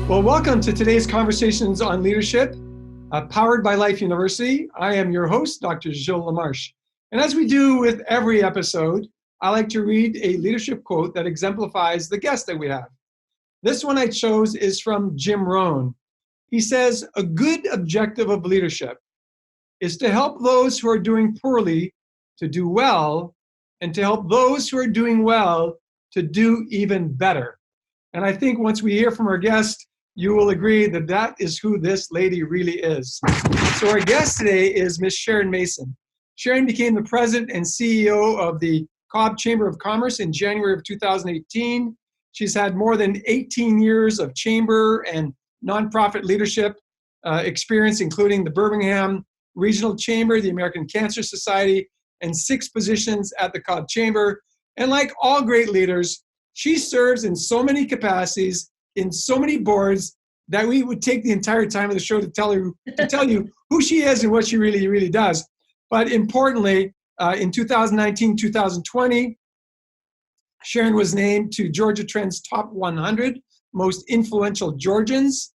Well, welcome to today's Conversations on Leadership, powered by Life University. I am your host, Dr. Gilles LaMarche. And as we do with every episode, I like to read a leadership quote that exemplifies the guest that we have. This one I chose is from Jim Rohn. He says, "A good objective of leadership is to help those who are doing poorly to do well, and to help those who are doing well to do even better." And I think once we hear from our guest, you will agree that that is who this lady really is. So our guest today is Miss Sharon Mason. Sharon became the president and CEO of the Cobb Chamber of Commerce in January of 2018. She's had more than 18 years of chamber and nonprofit leadership experience, including the Birmingham Regional Chamber, the American Cancer Society, and 6 positions at the Cobb Chamber. And like all great leaders, she serves in so many capacities, in so many boards, that we would take the entire time of the show to tell you who she is and what she really does. But importantly, in 2019, 2020, Sharon was named to Georgia Trend's Top 100 Most Influential Georgians.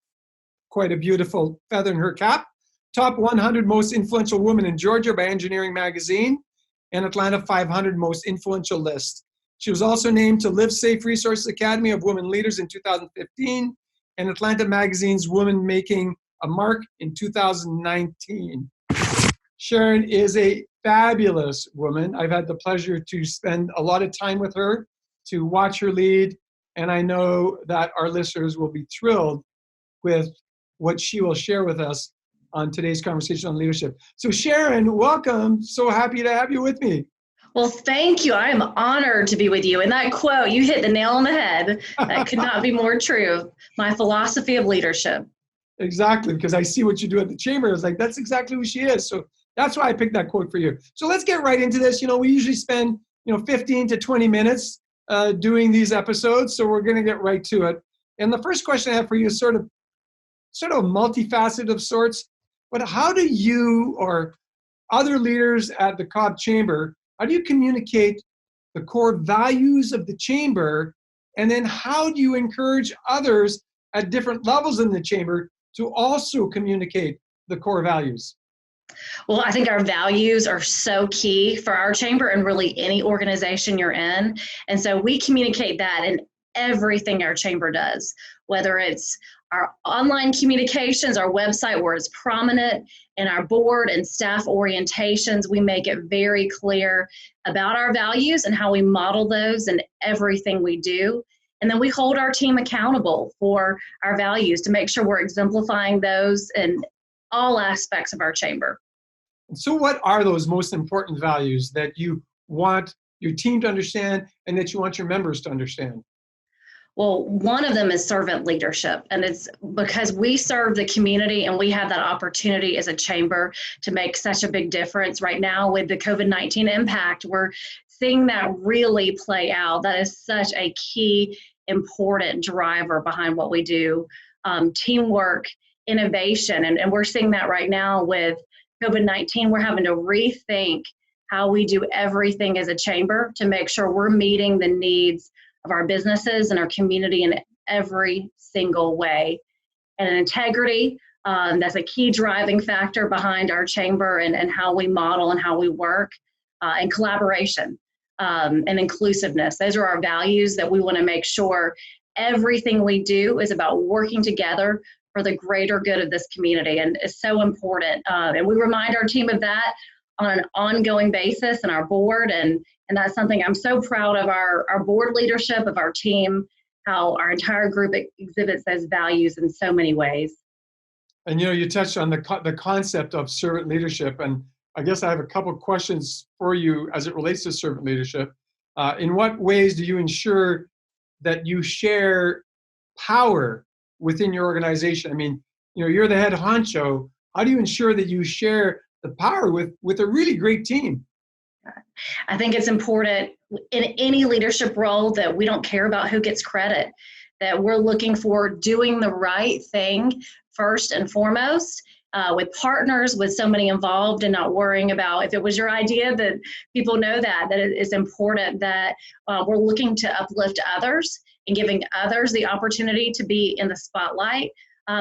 Quite a beautiful feather in her cap. Top 100 Most Influential Women in Georgia by Engineering Magazine, and Atlanta 500 Most Influential list. She was also named to Live Safe Resources Academy of Women Leaders in 2015 and Atlanta Magazine's Women Making a Mark in 2019. Sharon is a fabulous woman. I've had the pleasure to spend a lot of time with her, to watch her lead, and I know that our listeners will be thrilled with what she will share with us on today's Conversation on Leadership. So Sharon, welcome. So happy to have you with me. Well, thank you. I am honored to be with you. And that quote, you hit the nail on the head. That could not be more true. My philosophy of leadership. Exactly, because I see what you do at the chamber. It's like, that's exactly who she is. So that's why I picked that quote for you. So let's get right into this. We usually spend 15 to 20 minutes doing these episodes. So we're going to get right to it. And the first question I have for you is sort of multifaceted of sorts. But how do you or other leaders at the Cobb Chamber, how do you communicate the core values of the chamber? And then how do you encourage others at different levels in the chamber to also communicate the core values? Well, I think our values are so key for our chamber and really any organization you're in. And so we communicate that in everything our chamber does, whether it's our online communications, our website where it's prominent, in our board and staff orientations, we make it very clear about our values and how we model those in everything we do. And then we hold our team accountable for our values to make sure we're exemplifying those in all aspects of our chamber. So what are those most important values that you want your team to understand and that you want your members to understand? Well, one of them is servant leadership, and it's because we serve the community and we have that opportunity as a chamber to make such a big difference. Right now with the COVID-19 impact, we're seeing that really play out. That is such a key, important driver behind what we do. Teamwork, innovation, and we're seeing that right now with COVID-19. We're having to rethink how we do everything as a chamber to make sure we're meeting the needs of our businesses and our community in every single way. And integrity, that's a key driving factor behind our chamber and how we model and how we work, and collaboration and inclusiveness. Those are our values that we want to make sure everything we do is about working together for the greater good of this community. And it's so important. And we remind our team of that on an ongoing basis and our board. And that's something I'm so proud of our board leadership, of our team, how our entire group exhibits those values in so many ways. And you touched on the concept of servant leadership. And I guess I have a couple of questions for you as it relates to servant leadership. In what ways do you ensure that you share power within your organization? I mean, you're the head honcho. How do you ensure that you share the power with a really great team? I think it's important in any leadership role that we don't care about who gets credit, that we're looking for doing the right thing first and foremost, with partners, with so many involved, and not worrying about if it was your idea, that people know that it is important that we're looking to uplift others and giving others the opportunity to be in the spotlight,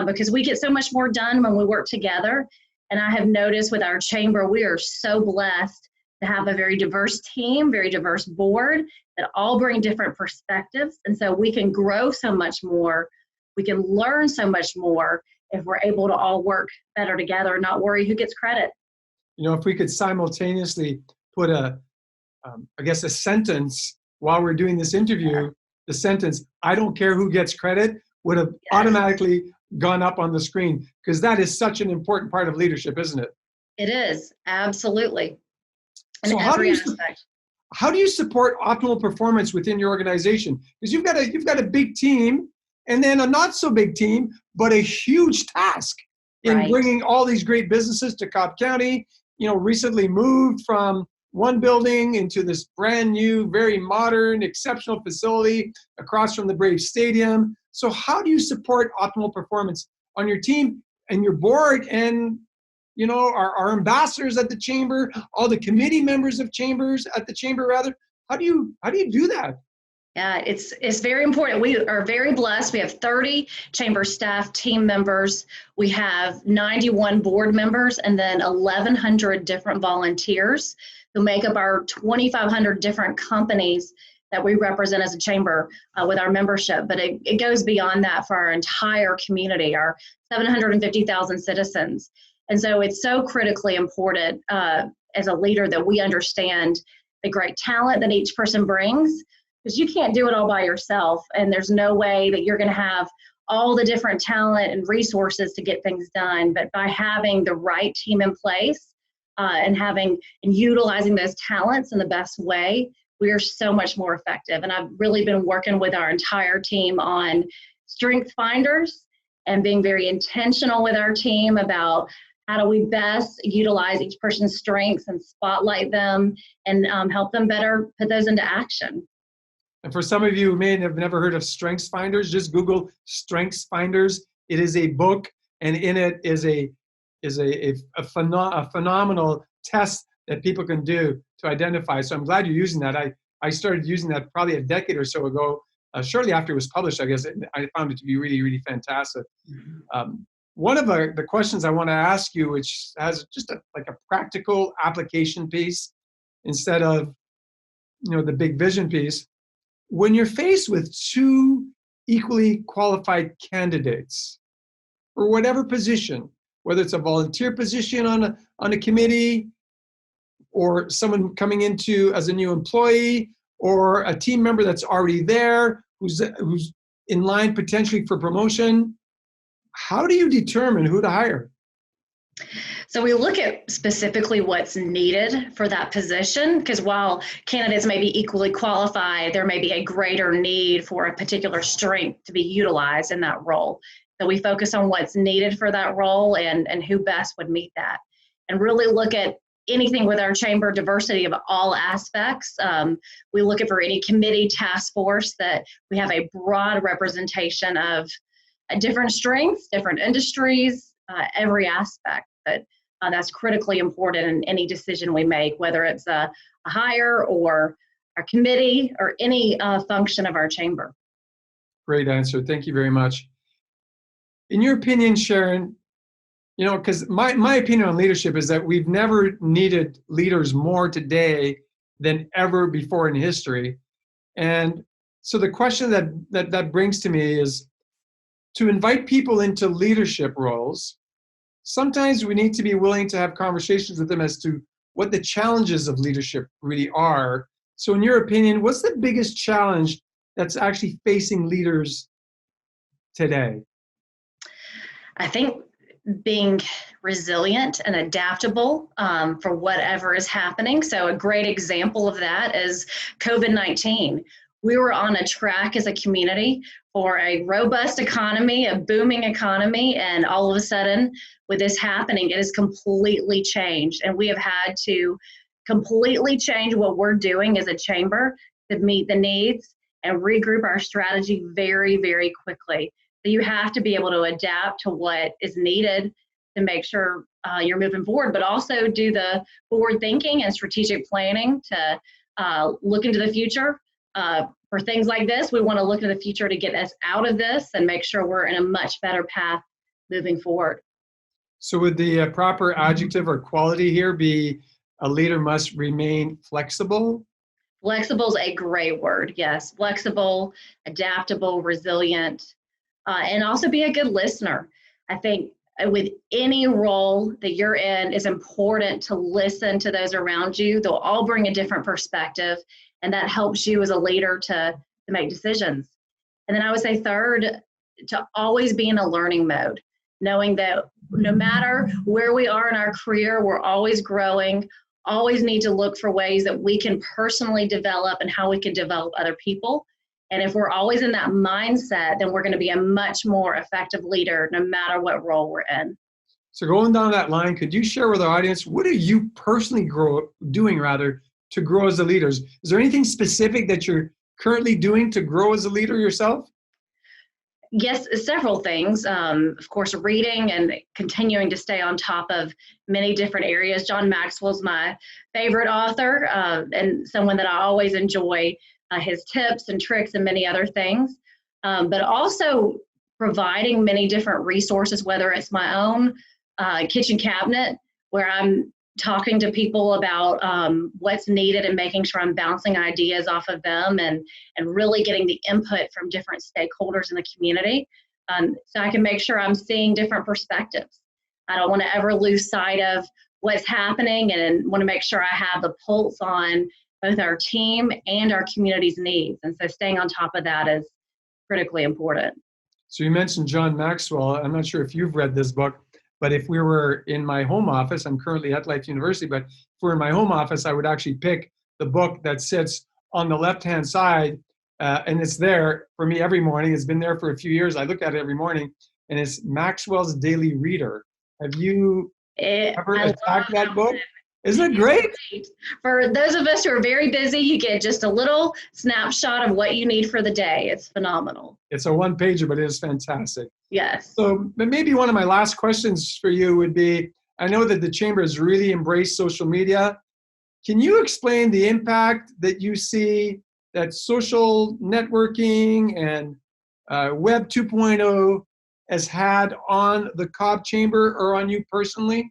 because we get so much more done when we work together. And I have noticed with our chamber, we are so blessed to have a very diverse team, very diverse board that all bring different perspectives. And so we can grow so much more. We can learn so much more if we're able to all work better together and not worry who gets credit. You know, if we could simultaneously put a sentence while we're doing this interview, the sentence, "I don't care who gets credit," would have automatically gone up on the screen, because that is such an important part of leadership, isn't it? It is, absolutely. In So every aspect. how do you support optimal performance within your organization? Because you've got a big team, and then a not so big team, but a huge task in bringing all these great businesses to Cobb County. You know, recently moved from one building into this brand new, very modern, exceptional facility across from the Brave Stadium. So how do you support optimal performance on your team and your board, and you know, our ambassadors at the chamber, all the committee members of chambers at the chamber rather? How do you do that? Yeah, it's very important. We are very blessed. We have 30 chamber staff team members. We have 91 board members, and then 1,100 different volunteers who make up our 2,500 different companies that we represent as a chamber with our membership. But it goes beyond that for our entire community, our 750,000 citizens. And so it's so critically important as a leader that we understand the great talent that each person brings, because you can't do it all by yourself. And there's no way that you're going to have all the different talent and resources to get things done. But by having the right team in place and utilizing those talents in the best way, we are so much more effective. And I've really been working with our entire team on strength finders and being very intentional with our team about how do we best utilize each person's strengths and spotlight them and help them better put those into action. And for some of you who may have never heard of Strengths Finders, just Google Strengths Finders. It is a book, and in it is a phenomenal test that people can do to identify. So I'm glad you're using that. I started using that probably a decade or so ago, shortly after it was published, I guess. I found it to be really, really fantastic. One of the questions I want to ask you, which has just a practical application piece instead of, you know, the big vision piece. When you're faced with two equally qualified candidates for whatever position, whether it's a volunteer position on a committee, or someone coming into as a new employee, or a team member that's already there who's in line potentially for promotion, how do you determine who to hire? So we look at specifically what's needed for that position, because while candidates may be equally qualified, there may be a greater need for a particular strength to be utilized in that role. So we focus on what's needed for that role and who best would meet that. And really look at anything with our chamber, diversity of all aspects. We look at for any committee task force that we have a broad representation of different strengths, different industries, every aspect. But that's critically important in any decision we make, whether it's a hire or our committee or any function of our chamber. Great answer. Thank you very much. In your opinion, Sharon, you know, because my opinion on leadership is that we've never needed leaders more today than ever before in history. And so the question that brings to me is, to invite people into leadership roles, sometimes we need to be willing to have conversations with them as to what the challenges of leadership really are. So in your opinion, what's the biggest challenge that's actually facing leaders today? I think being resilient and adaptable for whatever is happening. So a great example of that is COVID-19. We were on a track as a community for a robust economy, a booming economy, and all of a sudden, with this happening, it has completely changed. And we have had to completely change what we're doing as a chamber to meet the needs and regroup our strategy very, very quickly. So you have to be able to adapt to what is needed to make sure you're moving forward, but also do the forward thinking and strategic planning to look into the future, for things like this, we want to look to the future to get us out of this and make sure we're in a much better path moving forward. So would the proper adjective or quality here be a leader must remain flexible? Flexible is a great word. Yes. Flexible, adaptable, resilient, and also be a good listener. I think with any role that you're in, it's important to listen to those around you. They'll all bring a different perspective, and that helps you as a leader to make decisions. And then I would say third, to always be in a learning mode, knowing that no matter where we are in our career, we're always growing, always need to look for ways that we can personally develop and how we can develop other people. And if we're always in that mindset, then we're going to be a much more effective leader no matter what role we're in. So going down that line, could you share with our audience, what are you personally doing to grow as a leader? Is there anything specific that you're currently doing to grow as a leader yourself? Yes, several things. Of course, reading and continuing to stay on top of many different areas. John Maxwell's my favorite author and someone that I always enjoy his tips and tricks and many other things. But also providing many different resources, whether it's my own kitchen cabinet, where I'm talking to people about what's needed and making sure I'm bouncing ideas off of them and really getting the input from different stakeholders in the community so I can make sure I'm seeing different perspectives. I don't want to ever lose sight of what's happening and want to make sure I have the pulse on both our team and our community's needs. And so staying on top of that is critically important. So you mentioned John Maxwell. I'm not sure if you've read this book, but if we were in my home office, I'm currently at Life University, but if we're in my home office, I would actually pick the book that sits on the left-hand side, and it's there for me every morning. It's been there for a few years. I look at it every morning, and it's Maxwell's Daily Reader. Have you ever attacked that book? Isn't it great? For those of us who are very busy, you get just a little snapshot of what you need for the day. It's phenomenal. It's a one-pager, but it is fantastic. Yes. So maybe one of my last questions for you would be, I know that the Chamber has really embraced social media. Can you explain the impact that you see that social networking and Web 2.0 has had on the Cobb Chamber or on you personally?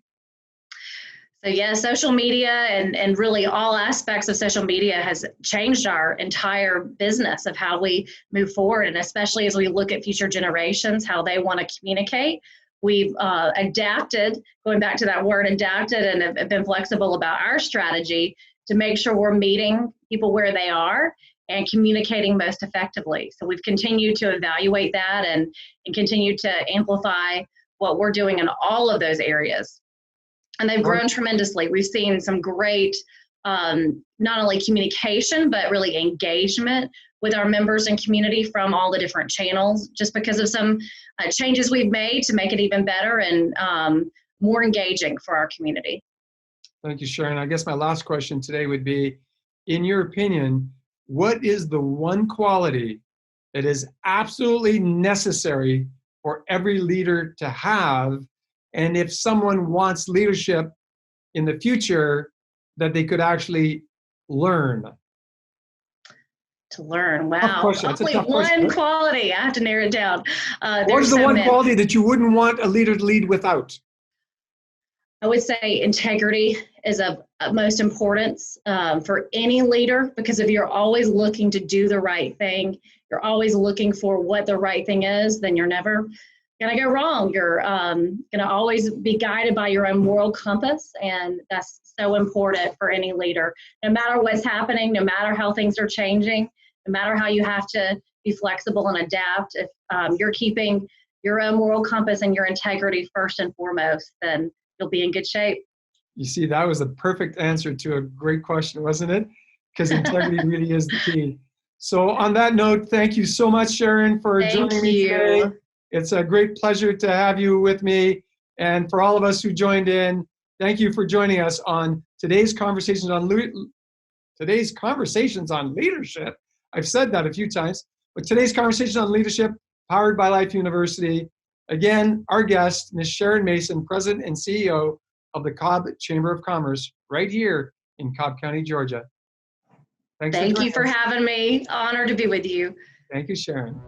So yeah, social media and really all aspects of social media has changed our entire business of how we move forward. And especially as we look at future generations, how they want to communicate. We've adapted, going back to that word, adapted, and have been flexible about our strategy to make sure we're meeting people where they are and communicating most effectively. So we've continued to evaluate that and continue to amplify what we're doing in all of those areas. And they've grown tremendously. We've seen some great, not only communication, but really engagement with our members and community from all the different channels, just because of some changes we've made to make it even better and more engaging for our community. Thank you, Sharon. I guess my last question today would be, in your opinion, what is the one quality that is absolutely necessary for every leader to have? And if someone wants leadership in the future, that they could actually learn? To learn, wow. Only one quality. I have to narrow it down. What is the one quality that you wouldn't want a leader to lead without? I would say integrity is of utmost importance for any leader, because if you're always looking to do the right thing, you're always looking for what the right thing is, then you're never going to go wrong. You're going to always be guided by your own moral compass, and that's so important for any leader. No matter what's happening, no matter how things are changing, no matter how you have to be flexible and adapt, if you're keeping your own moral compass and your integrity first and foremost, then you'll be in good shape. You see, that was a perfect answer to a great question, wasn't it? Because integrity really is the key. So on that note, thank you so much, Sharon, for joining me today. It's a great pleasure to have you with me. And for all of us who joined in, thank you for joining us on today's conversations on leadership. I've said that a few times, but today's conversation on leadership, powered by Life University. Again, our guest, Ms. Sharon Mason, President and CEO of the Cobb Chamber of Commerce, right here in Cobb County, Georgia. Thanks Thank for you for joining us. having me. Honor to be with you. Thank you, Sharon.